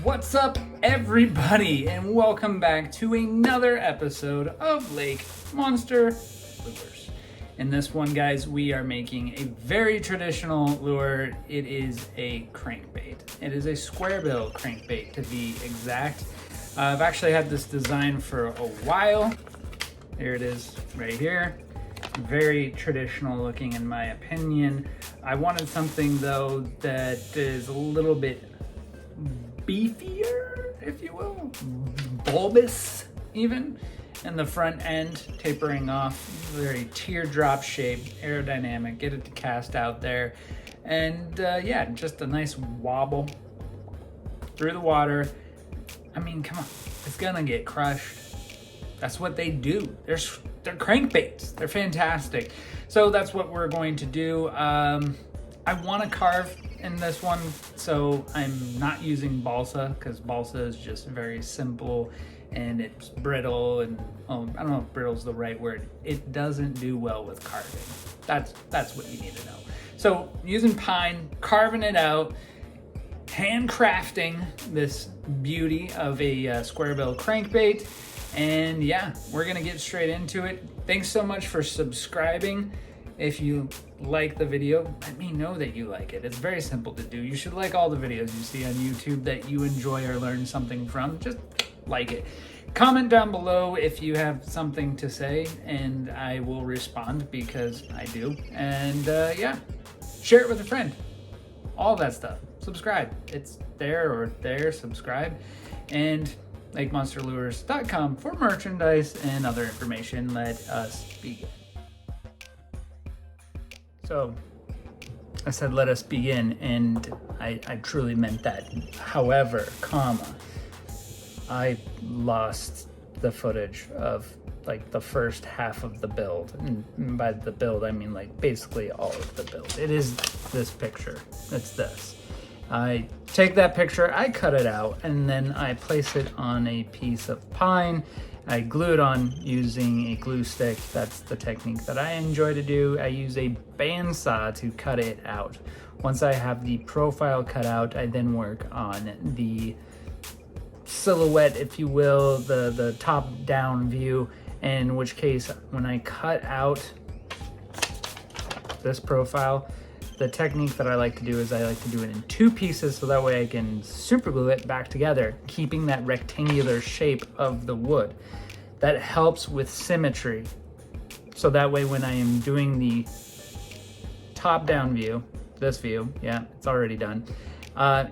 What's up, everybody, and welcome back to another episode of Lake Monster Lures. In this one, guys, we are making a very traditional lure. It is a crankbait. It is a squarebill crankbait, to be exact. I've actually had this design for a while. There it is right here. Very traditional looking, in my opinion. I wanted something, though, that is a little bit beefier, if you will, bulbous even, in the front end, tapering off, very teardrop shape, aerodynamic, get it to cast out there, and yeah, just a nice wobble through the water. I mean, come on, it's gonna get crushed. That's what they do. They're crankbaits. They're fantastic. So that's what we're going to do. I want to carve in this one, so I'm not using balsa because balsa is just very simple and it's brittle, and I don't know if brittle is the right word. It doesn't do well with carving. That's what you need to know. So using pine, carving it out, handcrafting this beauty of a squarebill crankbait, and yeah, we're gonna get straight into it. Thanks so much for subscribing. If you like the video, let me know that you like it. It's very simple to do. You should like all the videos you see on YouTube that you enjoy or learn something from. Just like it. Comment down below if you have something to say, and I will respond because I do. And yeah, share it with a friend. All that stuff. Subscribe. It's there or there. Subscribe. And LakeMonsterLures.com for merchandise and other information. Let us begin. So I said, let us begin, and I truly meant that. However, I lost the footage of like the first half of the build. And by the build, I mean like basically all of the build. It is this picture. It's this. I take that picture, I cut it out, and then I place it on a piece of pine. I glue it on using a glue stick. That's the technique that I enjoy to do. I use a bandsaw to cut it out. Once I have the profile cut out, I then work on the silhouette, if you will, the top-down view, in which case, when I cut out this profile, the technique that I like to do is I like to do it in two pieces, so that way I can super glue it back together, keeping that rectangular shape of the wood. That helps with symmetry. So that way when I am doing the top-down view, this view, yeah, it's already done,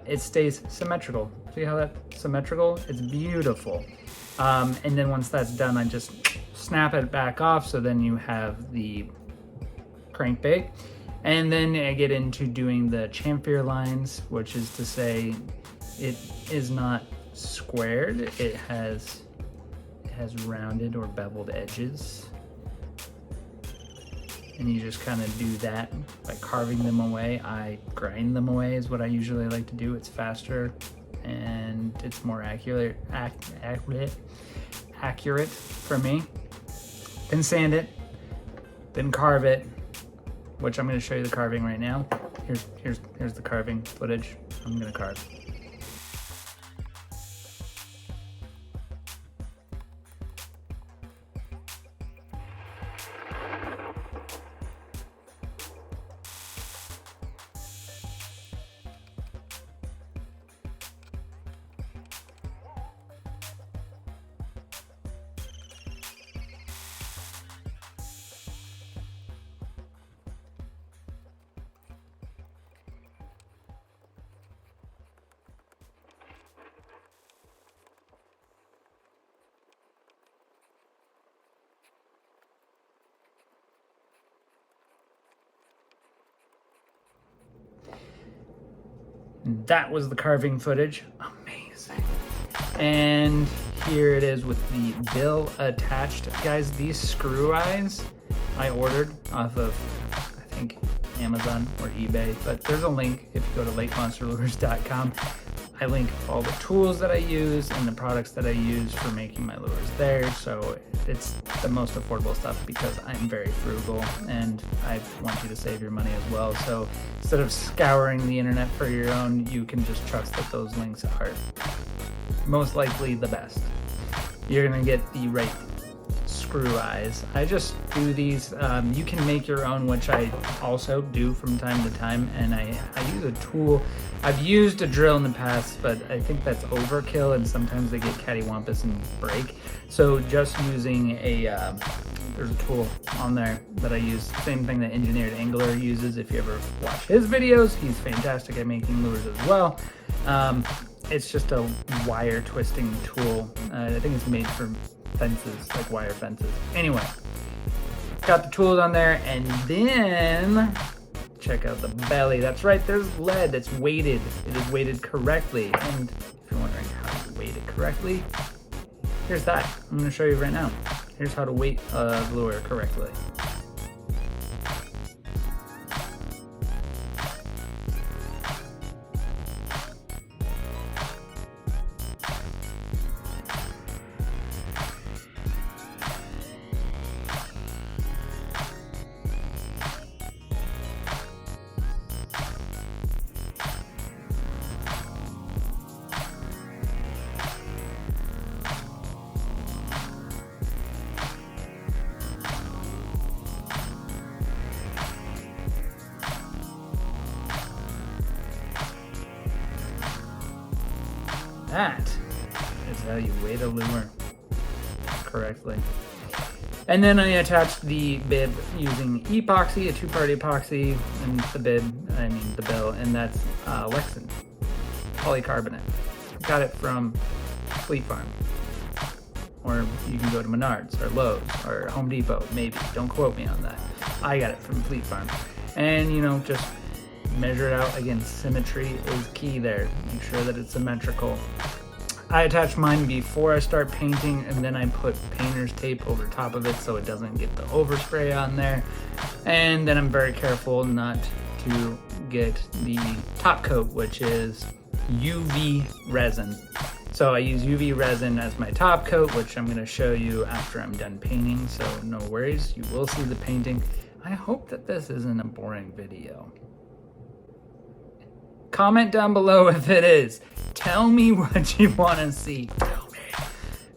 it stays symmetrical. See how that's symmetrical? It's beautiful. And then once that's done, I just snap it back off, so then you have the crankbait. And then I get into doing the chamfer lines, which is to say it is not squared. It has rounded or beveled edges. And you just kind of do that by carving them away. I grind them away is what I usually like to do. It's faster and it's more accurate for me. Then sand it, then carve it, which I'm going to show you the carving right now. Here's the carving footage. I'm going to carve. That was the carving footage. Amazing. And here it is with the bill attached. Guys, these screw eyes I ordered off of, I think, Amazon or eBay, but there's a link if you go to LakeMonsterLures.com. I link all the tools that I use and the products that I use for making my lures there. So it's the most affordable stuff because I'm very frugal and I want you to save your money as well. So instead of scouring the internet for your own, you can just trust that those links are most likely the best. You're gonna get the right screw eyes. I just do these. You can make your own, which I also do from time to time, and I use a tool. I've used a drill in the past, but I think that's overkill, and sometimes they get cattywampus and break. So just using there's a tool on there that I use, same thing that Engineered Angler uses. If you ever watch his videos, he's fantastic at making lures as well. It's just a wire twisting tool. I think it's made for fences, like wire fences. Anyway, got the tools on there, and then check out the belly. That's right, there's lead. It's weighted. It is weighted correctly. And if you're wondering how to weight it correctly, here's that. I'm gonna show you right now. Here's how to weight a lure correctly. That is how you weight a lure correctly. And then I attached the bib using epoxy, a 2-part epoxy, and the bib, I mean the bill, and that's Lexan polycarbonate. Got it from Fleet Farm. Or you can go to Menards or Lowe's or Home Depot, maybe. Don't quote me on that. I got it from Fleet Farm. And you know, just measure it out. Again, symmetry is key there. Make sure that it's symmetrical. I attach mine before I start painting, and then I put painter's tape over top of it so it doesn't get the overspray on there. And then I'm very careful not to get the top coat, which is UV resin. So I use UV resin as my top coat, which I'm going to show you after I'm done painting, so no worries, you will see the painting. I hope that this isn't a boring video. Comment down below if it is. Tell me what you want to see.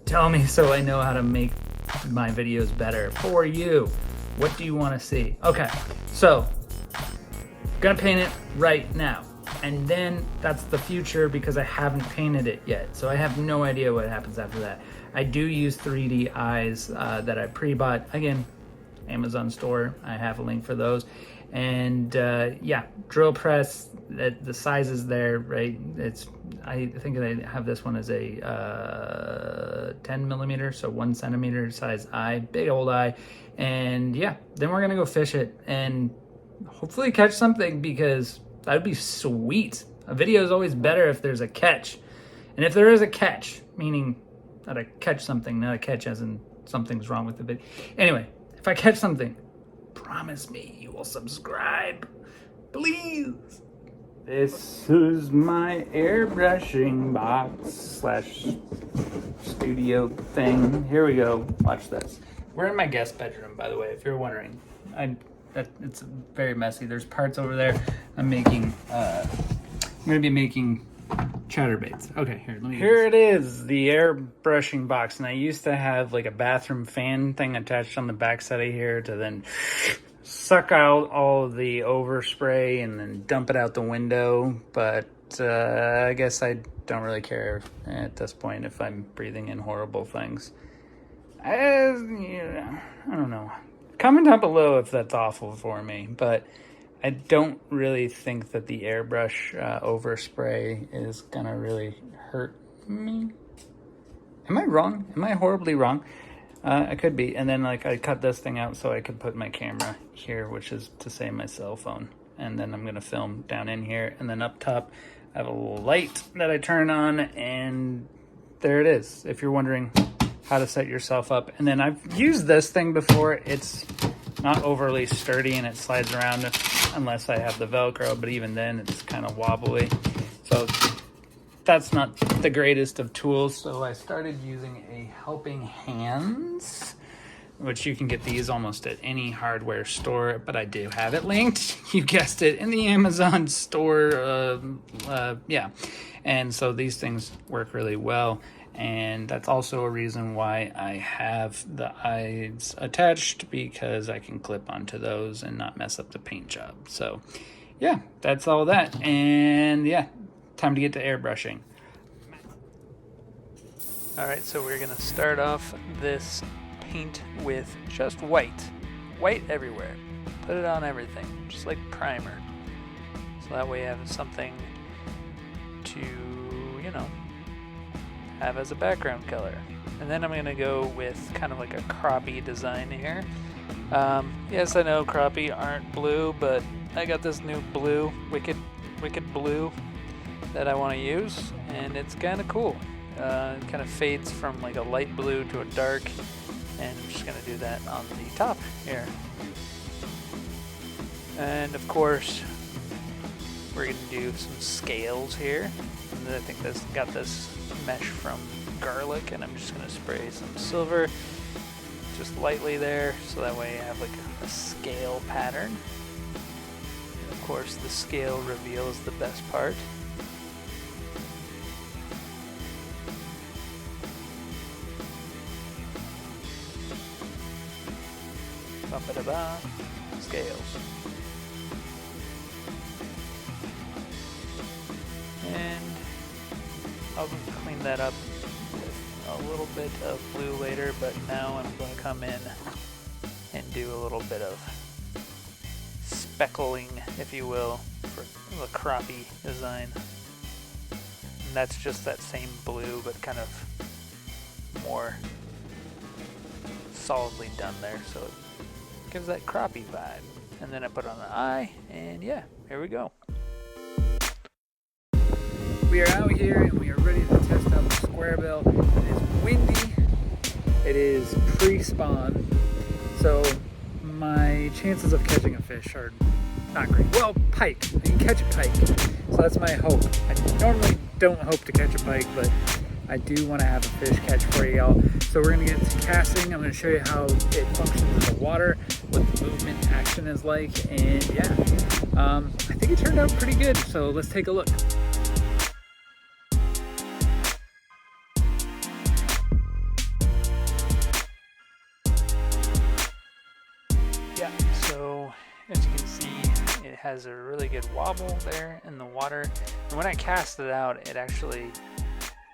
Tell me so I know how to make my videos better for you. What do you want to see? Okay, so gonna paint it right now. And then that's the future because I haven't painted it yet. So I have no idea what happens after that. I do use 3D eyes that I pre-bought. Again, Amazon store, I have a link for those. And yeah, drill press, the size is there, right? I think I have this one as a 10 millimeter, so 1 centimeter size eye, big old eye. And yeah, then we're gonna go fish it and hopefully catch something, because that would be sweet. A video is always better if there's a catch. And if there is a catch, meaning that I catch something, not a catch as in something's wrong with the video. Anyway, if I catch something, promise me you will subscribe, please. This is my airbrushing box slash studio thing. Here we go. Watch this. We're in my guest bedroom, by the way, if you're wondering. It's very messy. There's parts over there. I'm gonna be making chatterbaits. Okay, here it is, the airbrushing box. And I used to have like a bathroom fan thing attached on the back side of here to then suck out all of the overspray and then dump it out the window. But I guess I don't really care at this point if I'm breathing in horrible things. Yeah, I don't know. Comment down below if that's awful for me, but I don't really think that the airbrush overspray is gonna really hurt me. Am I wrong? Am I horribly wrong? I could be. And then like I cut this thing out so I could put my camera here, which is to say my cell phone. And then I'm gonna film down in here. And then up top, I have a little light that I turn on, and there it is. If you're wondering how to set yourself up. And then I've used this thing before. It's not overly sturdy and it slides around unless I have the Velcro, but even then it's kind of wobbly. So that's not the greatest of tools. So I started using a helping hands which you can get these almost at any hardware store, but I do have it linked. You guessed it, in the Amazon store. Yeah, and so these things work really well. And that's also a reason why I have the eyes attached, because I can clip onto those and not mess up the paint job. So yeah, that's all that. And yeah, time to get to airbrushing. All right, so we're gonna start off this paint with just white everywhere. Put it on everything, just like primer. So that way you have something to, you know, have as a background color. And then I'm gonna go with kind of like a crappie design here. Yes, I know crappie aren't blue, but I got this new blue, wicked blue, that I want to use, and it's kind of cool. It kind of fades from like a light blue to a dark, and I'm just gonna do that on the top here. And of course, we're gonna do some scales here. And I think this got this mesh from garlic, and I'm just gonna spray some silver just lightly there, so that way I have like a scale pattern. And of course, the scale reveal is the best part. Ba-ba-da-ba, scales. And I'll clean that up with a little bit of blue later, but now I'm going to come in and do a little bit of speckling, if you will, for the crappie design. And that's just that same blue, but kind of more solidly done there, so it gives that crappie vibe. And then I put on the eye, and yeah, here we go. We are out here and we are ready to test out the squarebill. It is windy, it is pre-spawn, so my chances of catching a fish are not great. Well, pike, I can catch a pike, so that's my hope. I normally don't hope to catch a pike, but I do want to have a fish catch for y'all. So we're going to get into casting. I'm going to show you how it functions in the water, what the movement action is like, and yeah, I think it turned out pretty good, so let's take a look. Yeah, so as you can see, it has a really good wobble there in the water. And when I cast it out, it actually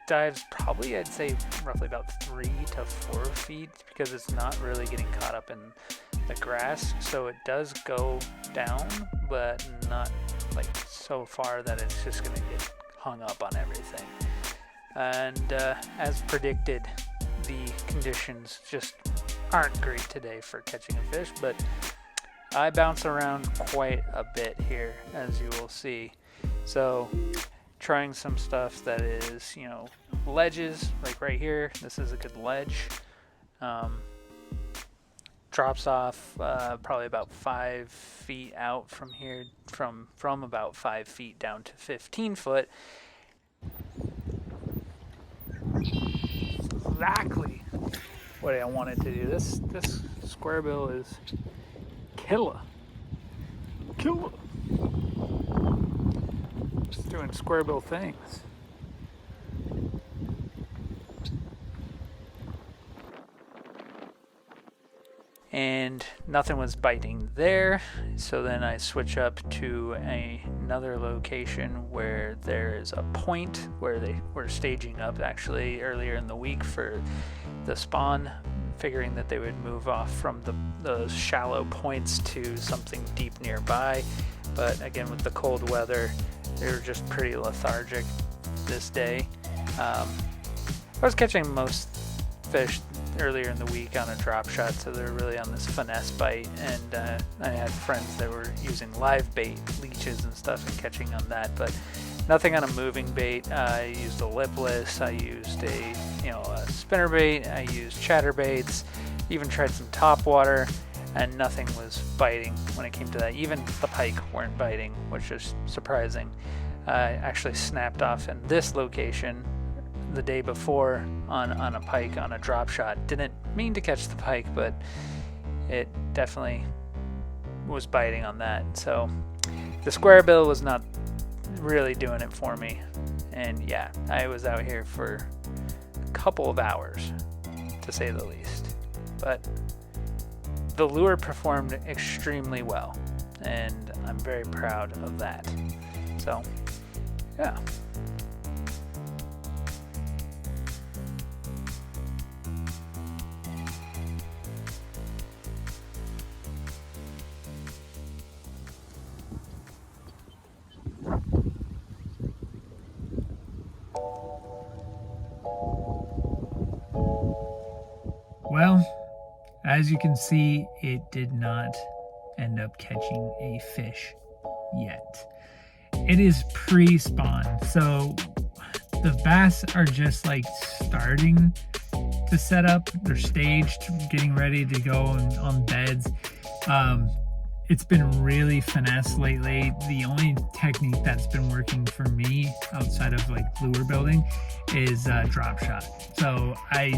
dives probably, I'd say, roughly about 3 to 4 feet, because it's not really getting caught up in the grass. So it does go down, but not like so far that it's just going to get hung up on everything. And as predicted, the conditions just aren't great today for catching a fish, but I bounce around quite a bit here, as you will see. So trying some stuff that is, you know, ledges, like right here. This is a good ledge. Drops off probably about 5 feet out from here, from about 5 feet down to 15 foot. Exactly what I wanted to do. This squarebill is killer. Just doing squarebill things. And nothing was biting there, so then I switch up to another location where there is a point where they were staging up actually earlier in the week for the spawn, figuring that they would move off from those shallow points to something deep nearby. But again, with the cold weather, they were just pretty lethargic this day. I was catching most fish earlier in the week on a drop shot, so they're really on this finesse bite, and I had friends that were using live bait, leeches and stuff, and catching on that, but nothing on a moving bait. I used a lipless, I used a spinner bait, I used chatterbaits, even tried some top water, and nothing was biting when it came to that. Even the pike weren't biting, which is surprising. I actually snapped off in this location the day before on a pike on a drop shot. Didn't mean to catch the pike, but it definitely was biting on that. So the squarebill was not really doing it for me. And yeah, I was out here for a couple of hours, to say the least. But the lure performed extremely well, and I'm very proud of that. So yeah. Well, as you can see, it did not end up catching a fish yet. It is pre-spawn, so the bass are just like starting to set up. They're staged, getting ready to go on beds. It's been really finesse lately. The only technique that's been working for me outside of like lure building is drop shot. So I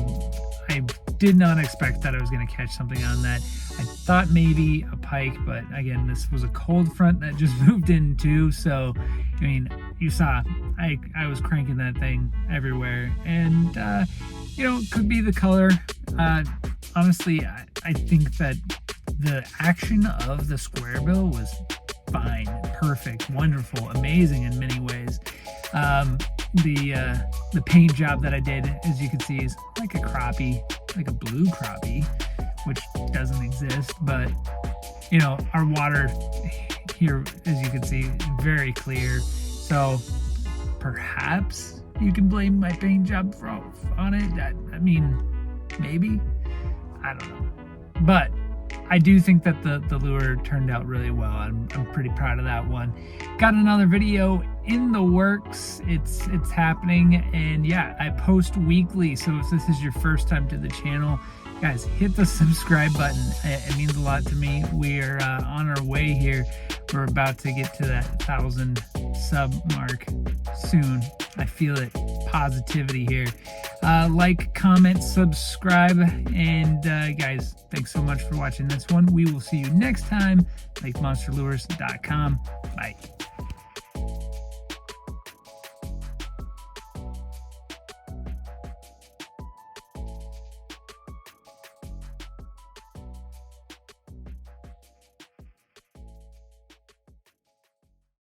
did not expect that I was going to catch something on that. I thought maybe a pike, but again, this was a cold front that just moved in too. So, I mean, you saw I was cranking that thing everywhere, and you know, it could be the color. Honestly, I think that the action of the squarebill was fine, perfect, wonderful, amazing in many ways. The paint job that I did, as you can see, is like a crappie, like a blue crappie, which doesn't exist. But you know, our water here, as you can see, very clear. So perhaps you can blame my paint job on it. I mean, maybe, I don't know, but I do think that the lure turned out really well. I'm pretty proud of that one. Got another video in the works. It's happening, and yeah, I post weekly. So if this is your first time to the channel, guys, hit the subscribe button. It means a lot to me. We're on our way here. We're about to get to that 1,000 sub mark soon. I feel it. Positivity here. Like, comment, subscribe, and guys, thanks so much for watching this one. We will see you next time. LakeMonsterLures.com. Bye.